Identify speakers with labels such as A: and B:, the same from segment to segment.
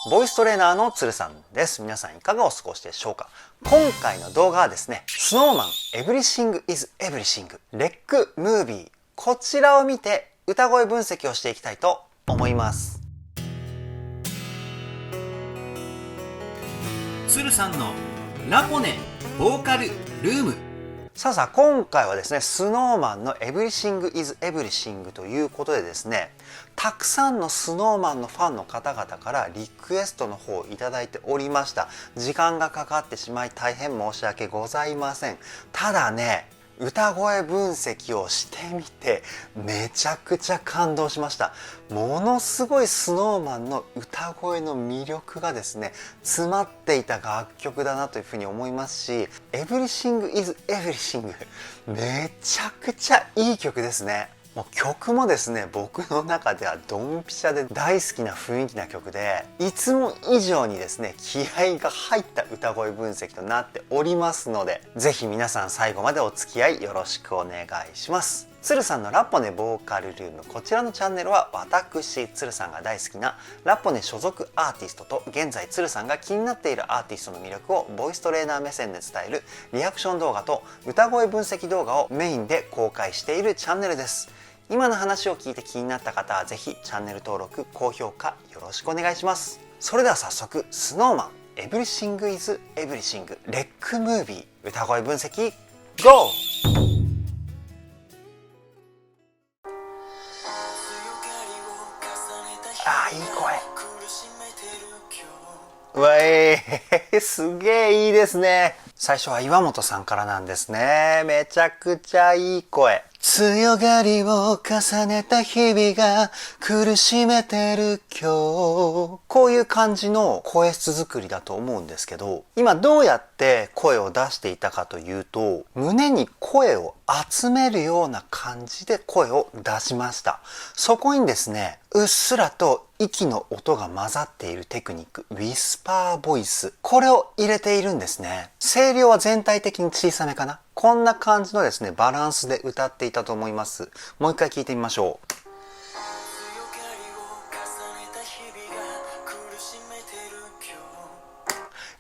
A: ボイストレーナーの鶴さんです。皆さんいかがお過ごしでしょうか。今回の動画はですね、SnowMan Everything is Everything レックムービー、こちらを見て歌声分析をしていきたいと思います。
B: 鶴さんのラポネボーカルルーム。
A: さあ今回はですね、SnowMan の Everything is Everything ということでですね、たくさんの SnowMan のファンの方々からリクエストの方をいただいておりました。時間がかかってしまい大変申し訳ございません。ただね、歌声分析をしてみてめちゃくちゃ感動しました。ものすごい SnowMan の歌声の魅力がですね詰まっていた楽曲だなというふうに思いますし、 Everything is Everything めちゃくちゃいい曲ですね。もう曲もですね、僕の中ではドンピシャで大好きな雰囲気な曲で、いつも以上にですね気合が入った歌声分析となっておりますので、ぜひ皆さん最後までお付き合いよろしくお願いします。鶴さんのラポネボーカルルーム、こちらのチャンネルは私鶴さんが大好きなラポネ所属アーティストと、現在鶴さんが気になっているアーティストの魅力をボイストレーナー目線で伝えるリアクション動画と歌声分析動画をメインで公開しているチャンネルです。今の話を聞いて気になった方はぜひチャンネル登録、高評価よろしくお願いします。それでは早速 SnowMan Everything is Everything レックムービー歌声分析 GO!いい声。うわすげえいいですね。最初は岩本さんからなんですね。めちゃくちゃいい声。強がりを重ねた日々が苦しめてる今日。こういう感じの声質作りだと思うんですけど、今どうやって声を出していたかというと、胸に声を集めるような感じで声を出しました。そこにですね、うっすらと息の音が混ざっているテクニック、ウィスパーボイス、これを入れているんですね。声量は全体的に小さめかな。こんな感じのですねバランスで歌っていたと思います。もう一回聞いてみましょう。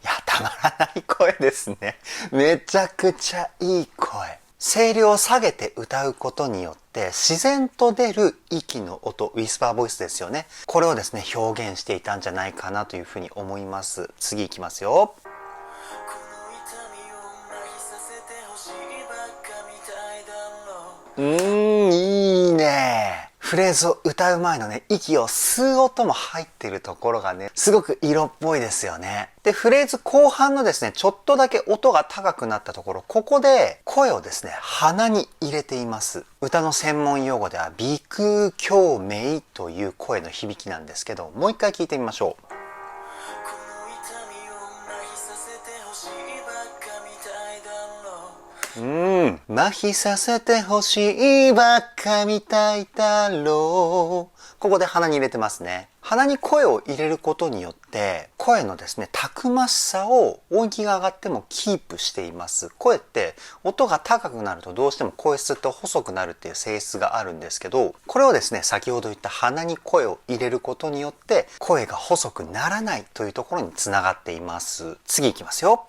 A: いや、たまらない声ですね。めちゃくちゃいい声。声量を下げて歌うことによって自然と出る息の音、ウィスパーボイスですよね。これをですね表現していたんじゃないかなというふうに思います。次いきますよ。いいね。フレーズを歌う前のね、息を吸う音も入っているところがね、すごく色っぽいですよね。で、フレーズ後半のですね、ちょっとだけ音が高くなったところ、ここで声をですね、鼻に入れています。歌の専門用語では、鼻腔共鳴という声の響きなんですけど、もう一回聞いてみましょう。麻痺させてほしいばっかみたいだろう。ここで鼻に入れてますね。鼻に声を入れることによって声のですねたくましさを音域が上がってもキープしています。声って音が高くなるとどうしても声質って細くなるっていう性質があるんですけど、これをですね先ほど言った鼻に声を入れることによって声が細くならないというところにつながっています。次いきますよ。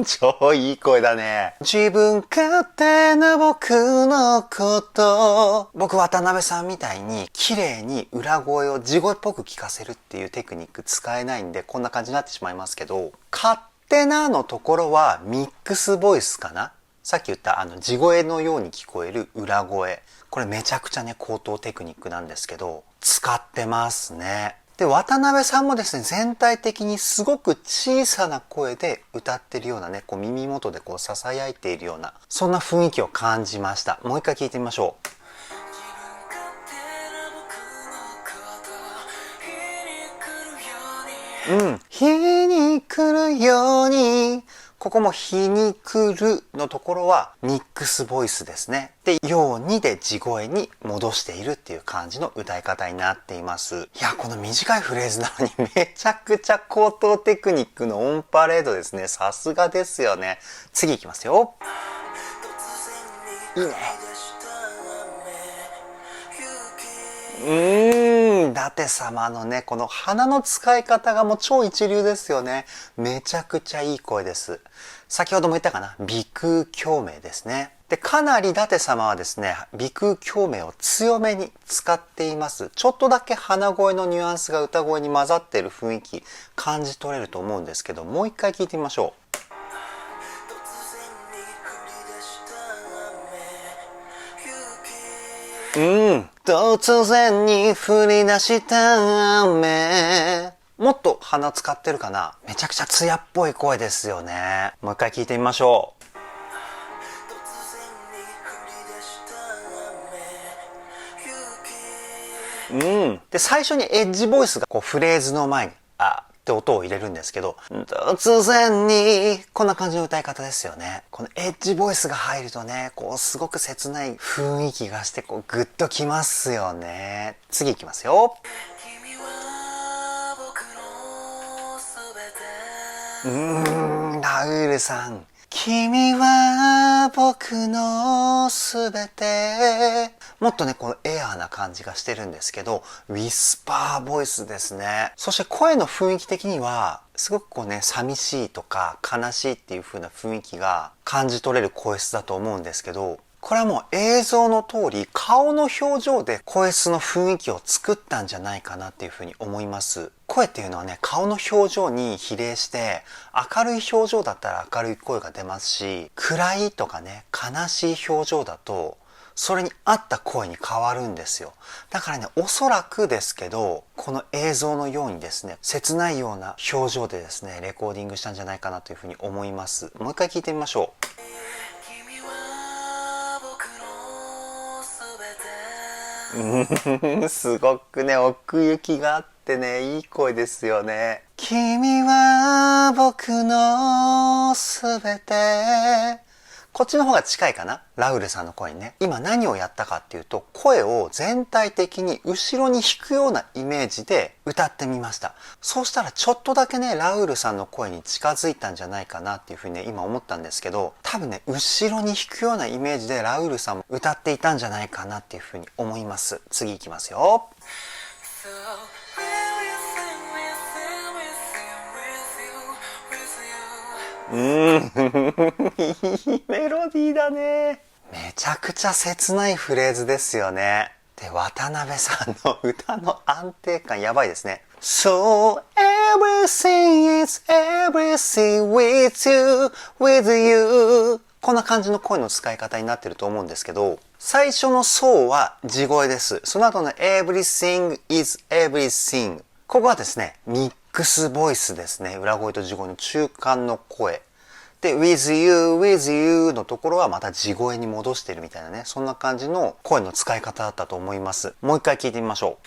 A: 超いい声だね。自分勝手な僕のこと。僕渡辺さんみたいに綺麗に裏声を地声っぽく聞かせるっていうテクニック使えないんでこんな感じになってしまいますけど、勝手なのところはミックスボイスかな。さっき言った地声のように聞こえる裏声、これめちゃくちゃね高等テクニックなんですけど使ってますね。で、渡辺さんもですね、全体的にすごく小さな声で歌ってるようなね、こう耳元でこう囁いているような、そんな雰囲気を感じました。もう一回聞いてみましょう。日に来るように。ここも日に来るのところはミックスボイスですね。で、ようにで地声に戻しているっていう感じの歌い方になっています。いや、この短いフレーズなのにめちゃくちゃ高等テクニックのオンパレードですね。さすがですよね。次いきますよ。いいね。舘様のね、この鼻の使い方がもう超一流ですよね。めちゃくちゃいい声です。先ほども言ったかな、鼻腔共鳴ですね。で、かなり舘様はですね、鼻腔共鳴を強めに使っています。ちょっとだけ鼻声のニュアンスが歌声に混ざっている雰囲気感じ取れると思うんですけど、もう一回聞いてみましょう。突然に降り出した雨。もっと鼻使ってるかな。めちゃくちゃ艶っぽい声ですよね。もう一回聞いてみましょう。で、最初にエッジボイスがこうフレーズの前にって音を入れるんですけど、突然にこんな感じの歌い方ですよね。このエッジボイスが入るとね、こうすごく切ない雰囲気がしてこうグッときますよね。次いきますよ。ラウールさん。君は僕のすべて。もっとね、このエアーな感じがしてるんですけど、ウィスパーボイスですね。そして声の雰囲気的には、すごくこうね、寂しいとか悲しいっていう風な雰囲気が感じ取れる声質だと思うんですけど、これはもう映像の通り顔の表情で声質の雰囲気を作ったんじゃないかなっていうふうに思います。声っていうのはね、顔の表情に比例して明るい表情だったら明るい声が出ますし、暗いとかね、悲しい表情だとそれに合った声に変わるんですよ。だからね、おそらくですけど、この映像のようにですね、切ないような表情でですね、レコーディングしたんじゃないかなというふうに思います。もう一回聞いてみましょう。すごくね、奥行きがあってね、いい声ですよね。君は僕のすべて。こっちの方が近いかな、ラウルさんの声にね。今何をやったかっていうと、声を全体的に後ろに引くようなイメージで歌ってみました。そうしたらちょっとだけね、ラウルさんの声に近づいたんじゃないかなっていうふうにね、今思ったんですけど、多分ね、後ろに引くようなイメージでラウルさんも歌っていたんじゃないかなっていうふうに思います。次いきますよ。いいメロディーだね。めちゃくちゃ切ないフレーズですよね。で、渡辺さんの歌の安定感やばいですね。So everything is everything with you, with you. こんな感じの声の使い方になってると思うんですけど、最初の So は地声です。その後の Everything is everything。ここはですね、ミックスボイスですね。裏声と地声の中間の声。で、with you, with you のところはまた地声に戻してるみたいなね。そんな感じの声の使い方だったと思います。もう一回聞いてみましょ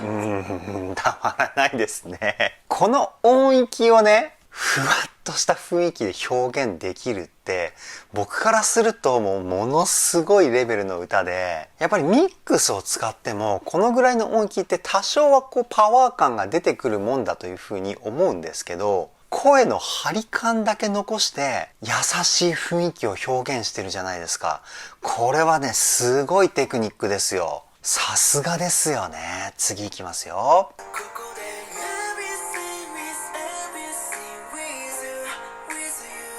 A: う。たまらないですね。この音域をね、ふわっとした雰囲気で表現できるって僕からするともうものすごいレベルの歌で、やっぱりミックスを使ってもこのぐらいの音域って多少はこうパワー感が出てくるもんだというふうに思うんですけど、声の張り感だけ残して優しい雰囲気を表現してるじゃないですか。これはね、すごいテクニックですよ。さすがですよね。次いきますよ。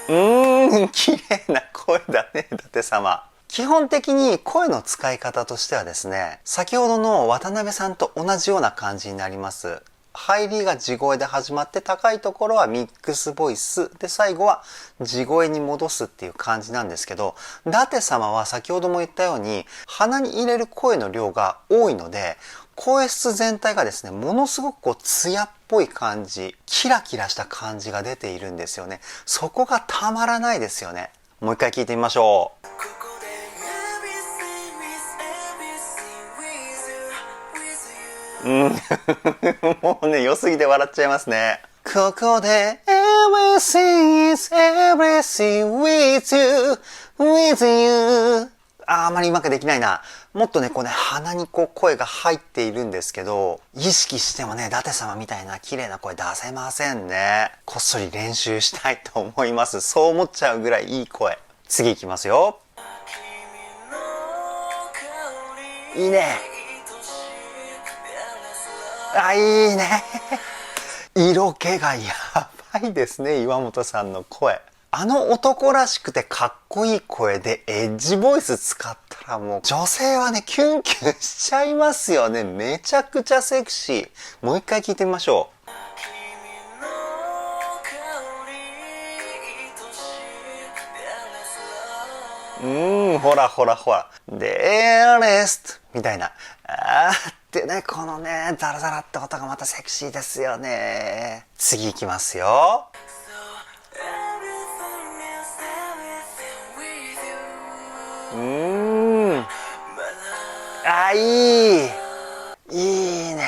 A: 綺麗な声だね、伊達様。基本的に声の使い方としてはですね、先ほどの渡辺さんと同じような感じになります。入りが地声で始まって、高いところはミックスボイスで、最後は地声に戻すっていう感じなんですけど、伊達様は先ほども言ったように鼻に入れる声の量が多いので、声質全体がですね、ものすごくこう艶っぽい感じ、キラキラした感じが出ているんですよね。そこがたまらないですよね。もう一回聞いてみましょう。もうね、良すぎて笑っちゃいますね。ここで Everything is everything with you, with you。あまりうまくできないな。もっとね、こうね、鼻にこう声が入っているんですけど、意識してもね、伊達様みたいな綺麗な声出せませんね。こっそり練習したいと思います。そう思っちゃうぐらいいい声。次いきますよ。いいね。あ、いいね。色気がやばいですね、岩本さんの声。あの男らしくてかっこいい声でエッジボイス使ったらもう女性はねキュンキュンしちゃいますよね。めちゃくちゃセクシー。もう一回聞いてみましょう。ほらほらほら。でレストみたいな。あーってね、このねザラザラって音がまたセクシーですよね。次いきますよ。あ、いいね。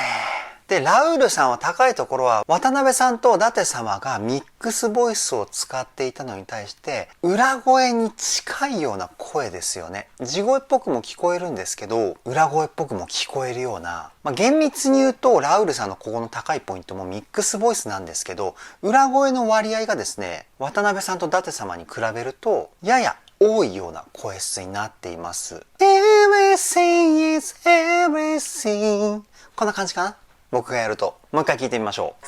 A: で、ラウールさんは高いところは渡辺さんと舘様がミックスボイスを使っていたのに対して裏声に近いような声ですよね。地声っぽくも聞こえるんですけど裏声っぽくも聞こえるような、厳密に言うとラウールさんのここの高いポイントもミックスボイスなんですけど、裏声の割合がですね渡辺さんと舘様に比べるとやや多いような声質になっています。 Everything is everything、 こんな感じかな、僕がやると。もう一回聞いてみましょう。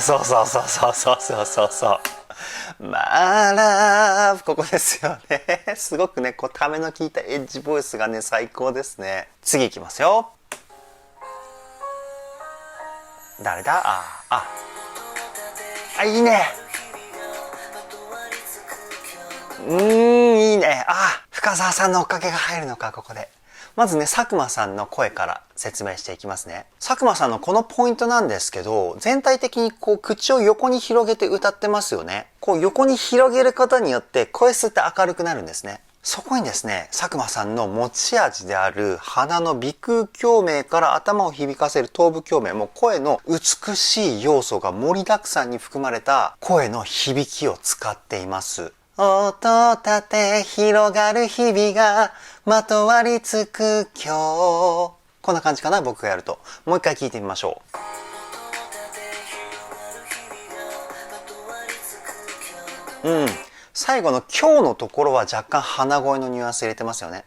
A: そうそうそうそうそうそうそうそう。マラブ、ここですよね。すごくねこうための効いたエッジボイスがね最高ですね。次いきますよ。誰だ。いいね。いいね。深澤さんの追っかけが入るのか、ここで。まずね佐久間さんの声から説明していきますね。佐久間さんのこのポイントなんですけど、全体的にこう口を横に広げて歌ってますよね。こう横に広げることによって声質って明るくなるんですね。そこにですね佐久間さんの持ち味である鼻の鼻腔共鳴から頭を響かせる頭部共鳴、もう声の美しい要素が盛りだくさんに含まれた声の響きを使っています。音立て広がる日々がまとわりつく今日、こんな感じかな、僕がやると。もう一回聞いてみましょう。最後の今日のところは若干鼻声のニュアンス入れてますよね。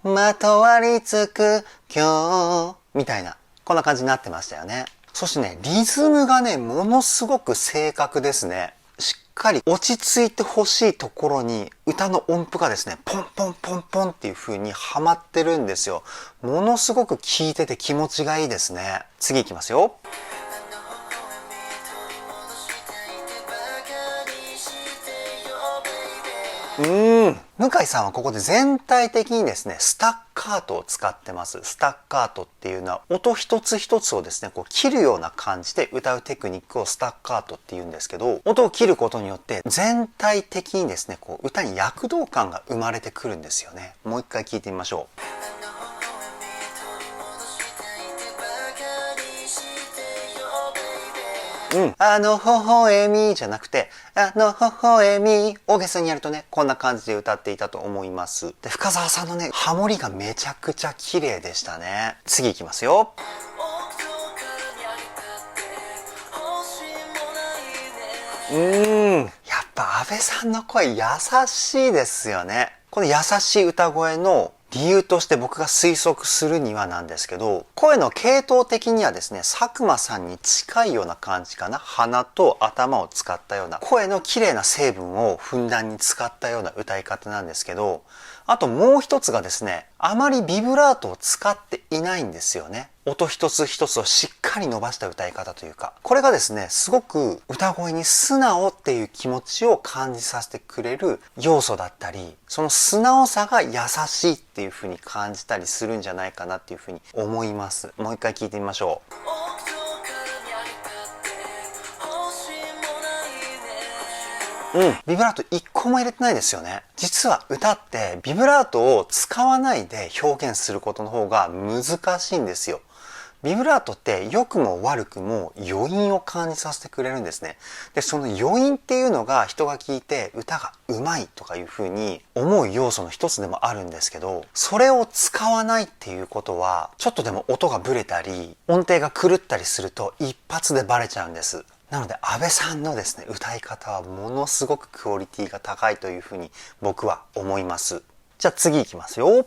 A: まとわりつく今日みたいな、こんな感じになってましたよね。そしてねリズムがねものすごく正確ですね。しっかり落ち着いてほしいところに歌の音符がですねポンポンポンポンっていう風にはまってるんですよ。ものすごく聴いてて気持ちがいいですね。次いきますよ。向井さんはここで全体的にですねスタッカートを使ってます。スタッカートっていうのは音一つ一つをですねこう切るような感じで歌うテクニックをスタッカートっていうんですけど、音を切ることによって全体的にですねこう歌に躍動感が生まれてくるんですよね。もう一回聞いてみましょう。あの微笑みじゃなくてあの微笑み、大げさにやるとねこんな感じで歌っていたと思います。で深澤さんのねハモリがめちゃくちゃ綺麗でしたね。次いきますよ。やっぱ阿部さんの声優しいですよね。この優しい歌声の理由として僕が推測するにはなんですけど、声の系統的にはですね佐久間さんに近いような感じかな。鼻と頭を使ったような声の綺麗な成分をふんだんに使ったような歌い方なんですけど、あともう一つがですねあまりビブラートを使っていないんですよね。音一つ一つをしっかり伸ばした歌い方というか、これがですねすごく歌声に素直っていう気持ちを感じさせてくれる要素だったり、その素直さが優しいっていう風に感じたりするんじゃないかなっていう風に思います。もう一回聞いてみましょう。ビブラート一個も入れてないですよね。実は歌ってビブラートを使わないで表現することの方が難しいんですよ。ビブラートって良くも悪くも余韻を感じさせてくれるんですね。で、その余韻っていうのが人が聞いて歌がうまいとかいう風に思う要素の一つでもあるんですけど、それを使わないっていうことは、ちょっとでも音がブレたり、音程が狂ったりすると一発でバレちゃうんです。なので、安倍さんのですね、歌い方はものすごくクオリティが高いという風に僕は思います。じゃあ次いきますよ。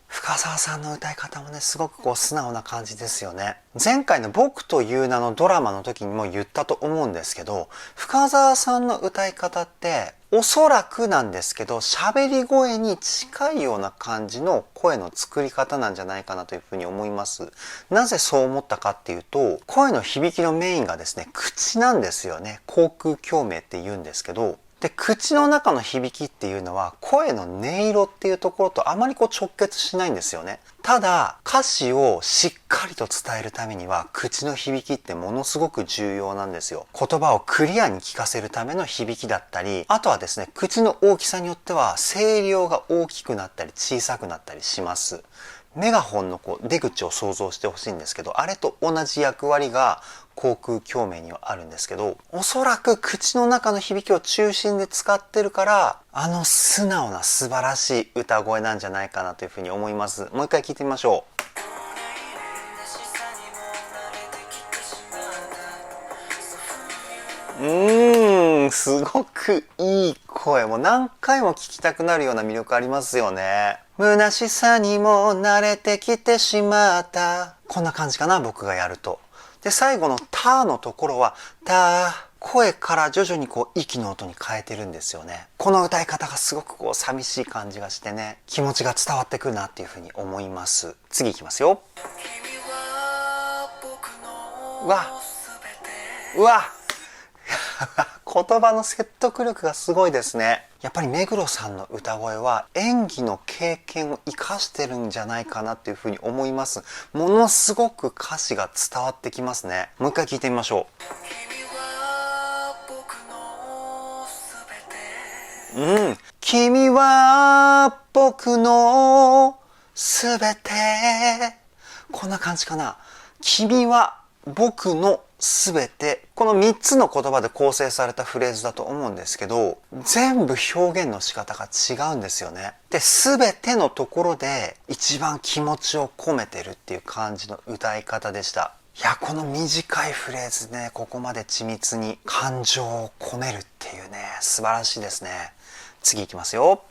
A: 深澤さんの歌い方もね、すごくこう素直な感じですよね。前回の僕という名のドラマの時にも言ったと思うんですけど、深澤さんの歌い方っておそらくなんですけど、喋り声に近いような感じの声の作り方なんじゃないかなというふうに思います。なぜそう思ったかっていうと、声の響きのメインがですね、口なんですよね。口腔共鳴って言うんですけど、で、口の中の響きっていうのは声の音色っていうところとあまりこう直結しないんですよね。ただ歌詞をしっかりと伝えるためには口の響きってものすごく重要なんですよ。言葉をクリアに聞かせるための響きだったり、あとはですね、口の大きさによっては声量が大きくなったり小さくなったりします。メガホンのこう出口を想像してほしいんですけど、あれと同じ役割が口腔共鳴にはあるんですけど、おそらく口の中の響きを中心で使ってるから、あの素直な素晴らしい歌声なんじゃないかなというふうに思います。もう一回聞いてみましょう。すごくいい声。もう何回も聞きたくなるような魅力ありますよね。虚しさにも慣れてきてしまった。こんな感じかな、僕がやると。で、最後のタのところは、声から徐々にこう息の音に変えてるんですよね。この歌い方がすごくこう寂しい感じがしてね、気持ちが伝わってくるなっていうふうに思います。次いきますよ。うわ言葉の説得力がすごいですね。やっぱり目黒さんの歌声は演技の経験を生かしてるんじゃないかなっていうふうに思います。ものすごく歌詞が伝わってきますね。もう一回聞いてみましょう。君は僕のすべて。こんな感じかな。君は僕のすべて。この3つの言葉で構成されたフレーズだと思うんですけど、全部表現の仕方が違うんですよね。で、すべてのところで一番気持ちを込めてるっていう感じの歌い方でした。いや、この短いフレーズね、ここまで緻密に感情を込めるっていうね、素晴らしいですね。次いきますよ。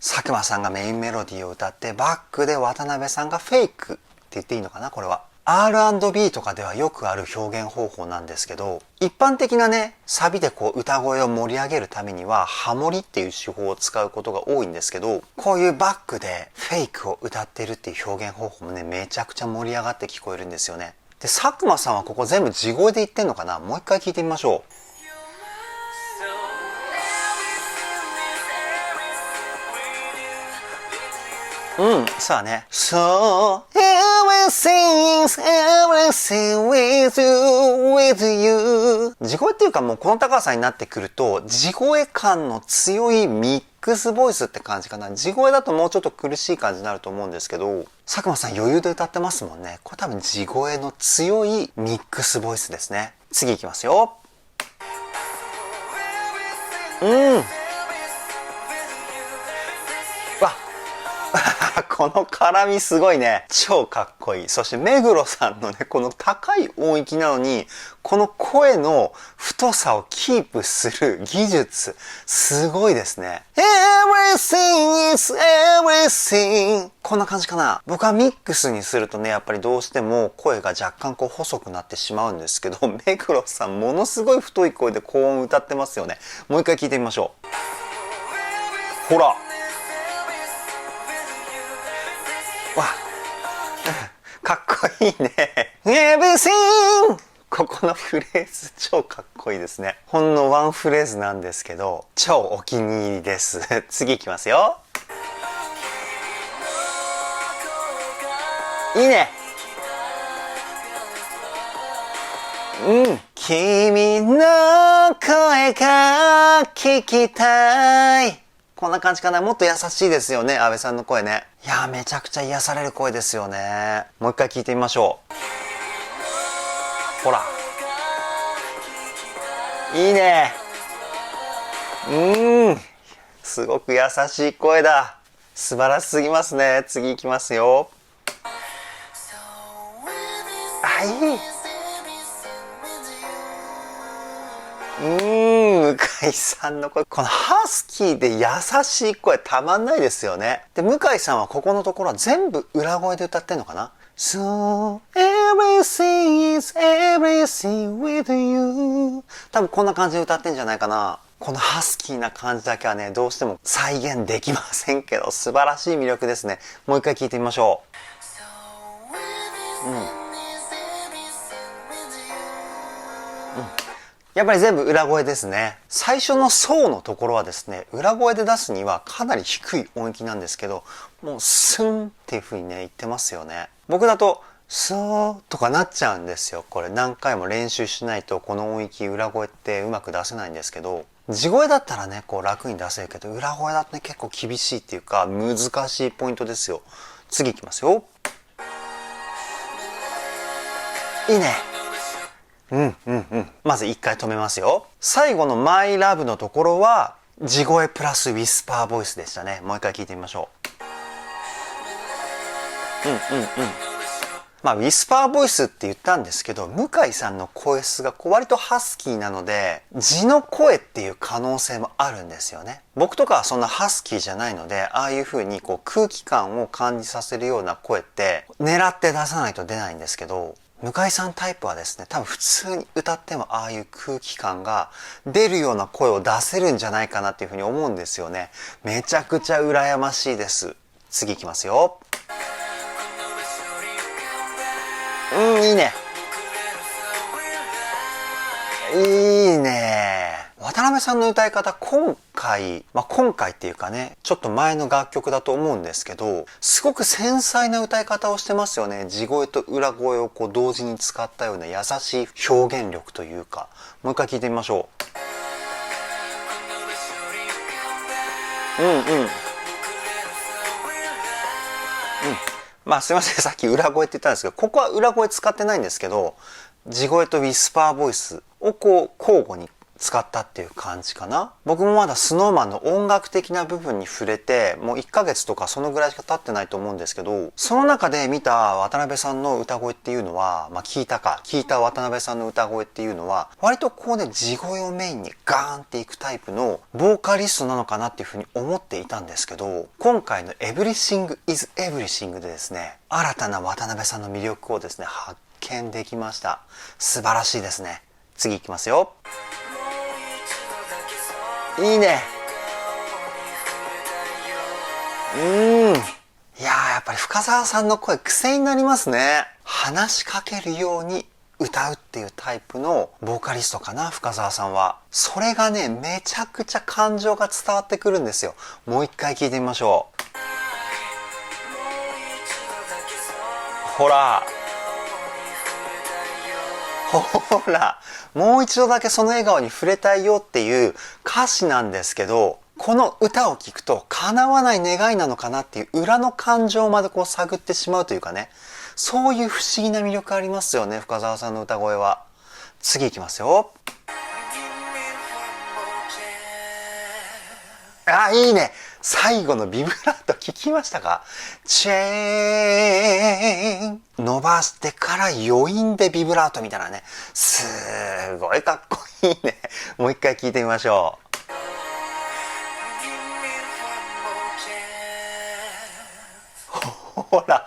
A: 佐久間さんがメインメロディーを歌ってバックで渡辺さんがフェイクって言っていいのかな、これは。R&B とかではよくある表現方法なんですけど、一般的なね、サビでこう歌声を盛り上げるためにはハモリっていう手法を使うことが多いんですけど、こういうバックでフェイクを歌ってるっていう表現方法もね、めちゃくちゃ盛り上がって聞こえるんですよね。で、佐久間さんはここ全部地声で言ってんのかな。もう一回聞いてみましょう。そうだね。So, everything's everything with you, with you. 地声っていうかもうこの高さになってくると、地声感の強いミックスボイスって感じかな。地声だともうちょっと苦しい感じになると思うんですけど、佐久間さん余裕で歌ってますもんね。これ多分地声の強いミックスボイスですね。次いきますよ。この絡みすごいね。超かっこいい。そして目黒さんのね、この高い音域なのに、この声の太さをキープする技術、すごいですね。Everything is everything。こんな感じかな。僕はミックスにするとね、やっぱりどうしても声が若干こう細くなってしまうんですけど、目黒さんものすごい太い声で高音歌ってますよね。もう一回聞いてみましょう。ほら。かっこいいね。Everything! ここのフレーズ超かっこいいですね。ほんのワンフレーズなんですけど、超お気に入りです。次いきますよ。いいね。君の声が聞きたい。こんな感じかな。もっと優しいですよね、阿部さんの声ね。いやー、めちゃくちゃ癒される声ですよね。もう一回聞いてみましょう。ほら。いいね。すごく優しい声だ。素晴らしすぎますね。次いきますよ。あ、いい。向井さんの声。このハスキーで優しい声たまんないですよね。で、向井さんはここのところは全部裏声で歌ってんのかな？ So everything is everything with you。多分こんな感じで歌ってんじゃないかな。このハスキーな感じだけはね、どうしても再現できませんけど、素晴らしい魅力ですね。もう一回聞いてみましょう。やっぱり全部裏声ですね。最初のソのところはですね、裏声で出すにはかなり低い音域なんですけど、もうスンっていう風にね、言ってますよね。僕だと、そうとかなっちゃうんですよ。これ何回も練習しないとこの音域裏声ってうまく出せないんですけど、地声だったらね、こう楽に出せるけど、裏声だとね、結構厳しいっていうか、難しいポイントですよ。次いきますよ。いいね。まず一回止めますよ。最後のマイラブのところは、地声プラスウィスパーボイスでしたね。もう一回聞いてみましょう。まあ、ウィスパーボイスって言ったんですけど、向井さんの声質が割とハスキーなので、地の声っていう可能性もあるんですよね。僕とかはそんなハスキーじゃないので、ああいう風にこう空気感を感じさせるような声って狙って出さないと出ないんですけど、向井さんタイプはですね、多分普通に歌ってもああいう空気感が出るような声を出せるんじゃないかなっていう風に思うんですよね。めちゃくちゃ羨ましいです。次いきますよ。いいね。いいね。渡辺さんの歌い方、今回っていうかね、ちょっと前の楽曲だと思うんですけど、すごく繊細な歌い方をしてますよね。地声と裏声をこう同時に使ったような優しい表現力というか。もう一回聞いてみましょう。まあすいません、さっき裏声って言ったんですけど、ここは裏声使ってないんですけど、地声とウィスパーボイスをこう交互に使ったっていう感じかな。僕もまだ SnowMan の音楽的な部分に触れて、もう1ヶ月とかそのぐらいしか経ってないと思うんですけど、その中で見た渡辺さんの歌声っていうのは、聞いた渡辺さんの歌声っていうのは、割とこうね、地声をメインにガーンっていくタイプのボーカリストなのかなっていうふうに思っていたんですけど、今回の Everything is Everything でですね、新たな渡辺さんの魅力をですね、発見できました。素晴らしいですね。次いきますよ。いいね。いやー、やっぱり深澤さんの声癖になりますね。話しかけるように歌うっていうタイプのボーカリストかな、深澤さんは。それがね、めちゃくちゃ感情が伝わってくるんですよ。もう一回聞いてみましょう。ほら。ほら、もう一度だけその笑顔に触れたいよっていう歌詞なんですけど、この歌を聴くと叶わない願いなのかなっていう裏の感情までこう探ってしまうというかね、そういう不思議な魅力ありますよね、深澤さんの歌声は。次いきますよ。あ、いいね。最後のビブラート聞きましたか？チェーン伸ばしてから余韻でビブラートみたいなね。すごいかっこいいね。もう一回聞いてみましょう。ほら。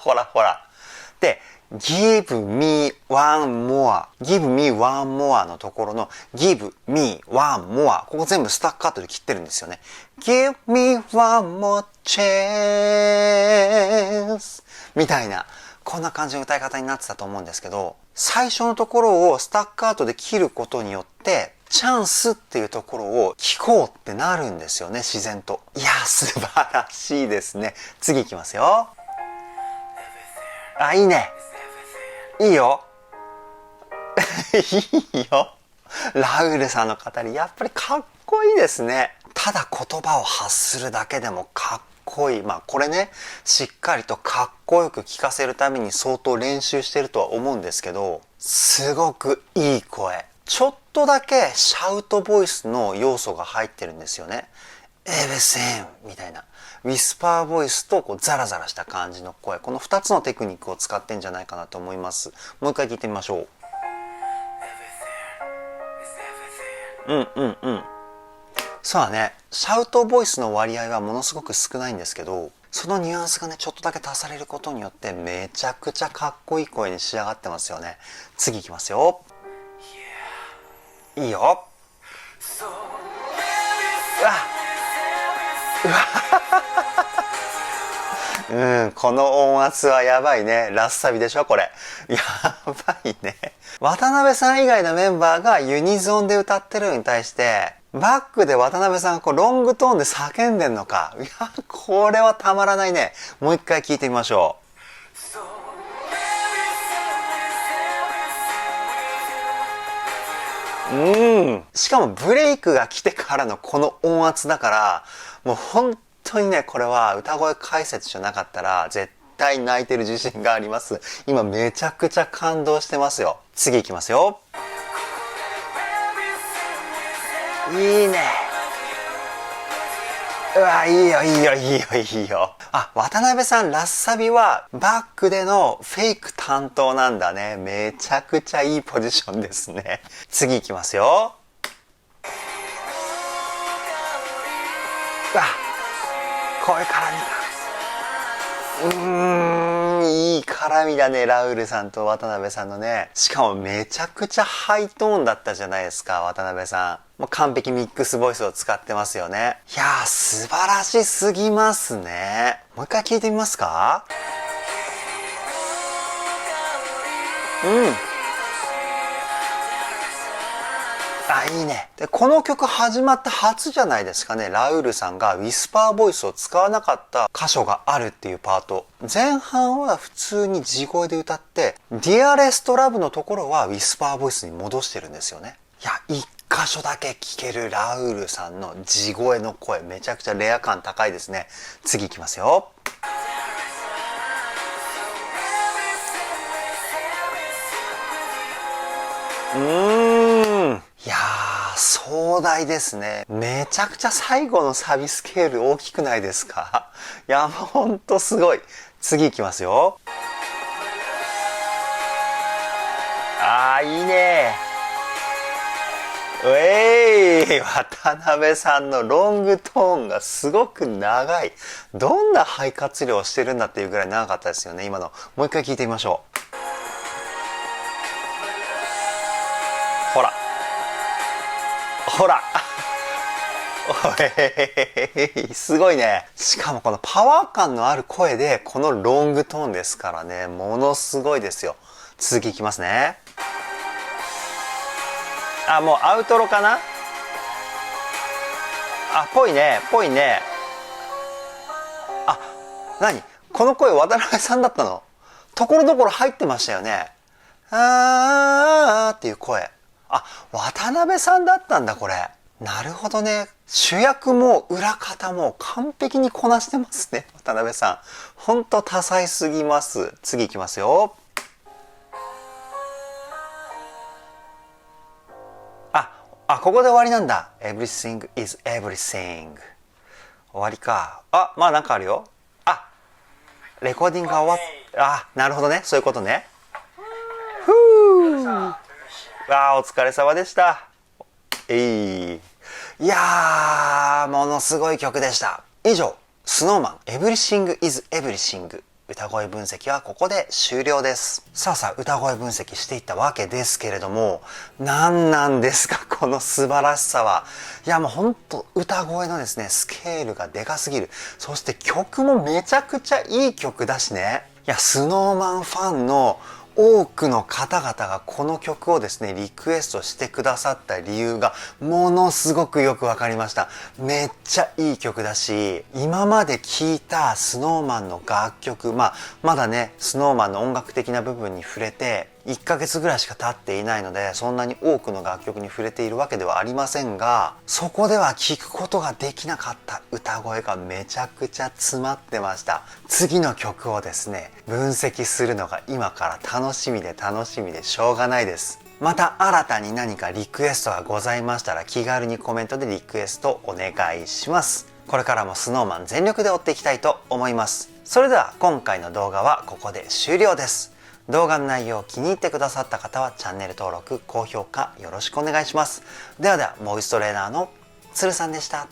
A: で、give me one more。give me one more のところの give me one more。ここ全部スタッカートで切ってるんですよね。give me one more chance みたいな、こんな感じの歌い方になってたと思うんですけど、最初のところをスタッカートで切ることによって、チャンスっていうところを聞こうってなるんですよね、自然と。いや、素晴らしいですね。次いきますよ。あ、いいね。いいよ。いいよ。ラウールさんの語り、やっぱりかっこいいですね。ただ言葉を発するだけでもかっこいい。まあこれね、しっかりとかっこよく聞かせるために相当練習してるとは思うんですけど、すごくいい声。ちょっとだけシャウトボイスの要素が入ってるんですよね。エブセンみたいな。ウィスパーボイスとこうザラザラした感じの声。この2つのテクニックを使ってんじゃないかなと思います。もう一回聞いてみましょう。そうだね。シャウトボイスの割合はものすごく少ないんですけど、そのニュアンスがね、ちょっとだけ足されることによってめちゃくちゃかっこいい声に仕上がってますよね。次いきますよ。いいよ。この音圧はやばいね。ラッサビでしょこれ。やばいね。渡辺さん以外のメンバーがユニゾンで歌ってるのに対して、バックで渡辺さんがこうロングトーンで叫んでんのか。いや、これはたまらないね。もう一回聞いてみましょう。しかもブレイクが来てからのこの音圧だから、もう本当にね、これは歌声解説じゃなかったら絶対泣いてる自信があります。今めちゃくちゃ感動してますよ。次いきますよ。いいね。うわ、いいよいいよいいよいいよ。あ、渡辺さんラッサビはバックでのフェイク担当なんだね。めちゃくちゃいいポジションですね。次いきますよ。うわ、こういう絡みか。いい絡みだね、ラウールさんと渡辺さんのね。しかもめちゃくちゃハイトーンだったじゃないですか、渡辺さん。もう完璧ミックスボイスを使ってますよね。いやー、素晴らしすぎますね。もう一回聞いてみますか？あ、いいね。で、この曲始まった初じゃないですかね。ラウールさんがウィスパーボイスを使わなかった箇所があるっていうパート。前半は普通に地声で歌って、Dearest Love のところはウィスパーボイスに戻してるんですよね。いや、一箇所だけ聞けるラウールさんの地声の声、めちゃくちゃレア感高いですね。次いきますよ。いやー、壮大ですね。めちゃくちゃ最後のサビスケール大きくないですか？いや、もうほんとすごい。次いきますよ。あー、いいね。渡辺さんのロングトーンがすごく長い。どんな肺活量をしてるんだっていうぐらい長かったですよね、今の。もう一回聞いてみましょう。ほら。ほら。すごいね。しかもこのパワー感のある声でこのロングトーンですからね、ものすごいですよ。続きいきますね。あ、もうアウトロかな。あ、ぽいねぽいね。あ、何この声渡辺さんだったの？ところどころ入ってましたよね。あーっていう声。あ、渡辺さんだったんだこれ。なるほどね。主役も裏方も完璧にこなしてますね、渡辺さん。ほんと多彩すぎます。次いきますよ。ここで終わりなんだ。Everything is everything。終わりか。あ、まあなんかあるよ。あ、レコーディングが終わっ、あ、なるほどね。そういうことね。お疲れ様でした。いやー、ものすごい曲でした。以上、SnowMan Everything is Everything。歌声分析はここで終了です。さあ歌声分析していったわけですけれども、何なんですかこの素晴らしさは。いやもうほんと歌声のですねスケールがでかすぎる。そして曲もめちゃくちゃいい曲だしね。いやSnowManファンの多くの方々がこの曲をですねリクエストしてくださった理由がものすごくよくわかりました。めっちゃいい曲だし、今まで聴いた SnowMan の楽曲、まだね SnowMan の音楽的な部分に触れて1ヶ月ぐらいしか経っていないので、そんなに多くの楽曲に触れているわけではありませんが、そこでは聞くことができなかった歌声がめちゃくちゃ詰まってました。次の曲をですね、分析するのが今から楽しみでしょうがないです。また新たに何かリクエストがございましたら、気軽にコメントでリクエストお願いします。これからも SnowMan 全力で追っていきたいと思います。それでは今回の動画はここで終了です。動画の内容を気に入ってくださった方はチャンネル登録、高評価よろしくお願いします。ではボイストレーナーのつるさんでした。